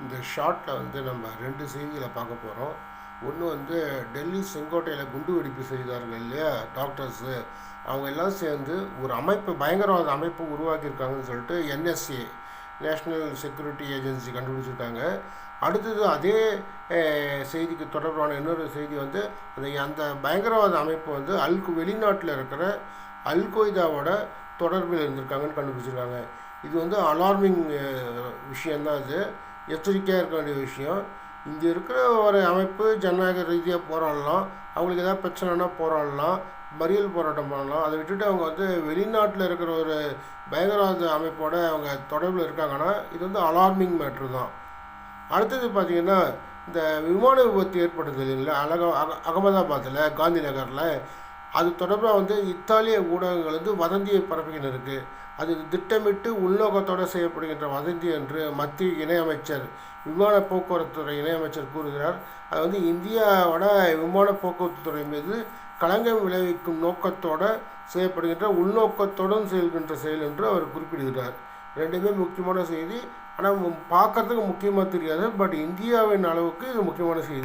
இந்த ஷார்ட்டில் வந்து நம்ம 2 செய்திகளை பார்க்க போகிறோம். ஒன்று வந்து டெல்லி செங்கோட்டையில் குண்டு வெடிப்பு செய்தார்கள் இல்லையா டாக்டர்ஸு, அவங்க எல்லாம் சேர்ந்து ஒரு அமைப்பு, பயங்கரவாத அமைப்பு உருவாக்கியிருக்காங்கன்னு சொல்லிட்டு NSA, நேஷ்னல் செக்யூரிட்டி ஏஜென்சி கண்டுபிடிச்சிருக்காங்க. அடுத்தது அதே செய்திக்கு தொடர்பான இன்னொரு செய்தி வந்து அந்த பயங்கரவாத அமைப்பு வந்து வெளிநாட்டில் இருக்கிற அல்கொய்தாவோட தொடர்பில் இருந்திருக்காங்கன்னு கண்டுபிடிச்சிருக்காங்க. இது வந்து அலார்மிங் விஷயந்தான். இது எச்சரிக்கையாக இருக்க வேண்டிய விஷயம். இங்கே இருக்கிற ஒரு அமைப்பு ஜனநாயக ரீதியாக போராடலாம், அவங்களுக்கு ஏதாவது பிரச்சனைனா போராடலாம், மறியல் போராட்டம் பண்ணலாம். அதை விட்டுட்டு அவங்க வந்து வெளிநாட்டில் இருக்கிற ஒரு பயங்கரவாத அமைப்போட அவங்க தொடர்பில் இருக்காங்கன்னா இது வந்து அலார்மிங் மேட்ரு தான். அடுத்தது பார்த்திங்கன்னா, இந்த விமான விபத்து ஏற்பட்டது இல்லைங்களா அகமதாபாத்தில், காந்தி நகரில், அது தொடர்பாக வந்து இத்தாலிய ஊடகங்கள் வந்து வதந்தியை பரப்புகின்ற இருக்குது. அது திட்டமிட்டு உள்நோக்கத்தோடு செய்யப்படுகின்ற வதந்தி என்று மத்திய இணையமைச்சர், விமான போக்குவரத்து துறை இணையமைச்சர் கூறுகிறார். அது வந்து இந்தியாவோட விமான போக்குவரத்து துறை மீது களங்கம் விளைவிக்கும் நோக்கத்தோடு செய்யப்படுகின்ற, உள்நோக்கத்துடன் செயல்கின்ற செயல் என்று அவர் குறிப்பிடுகிறார். ரெண்டுமே முக்கியமான செய்தி. ஆனால் பார்க்குறதுக்கு முக்கியமாக தெரியாது, பட் இந்தியாவின் அளவுக்கு இது முக்கியமான செய்தி.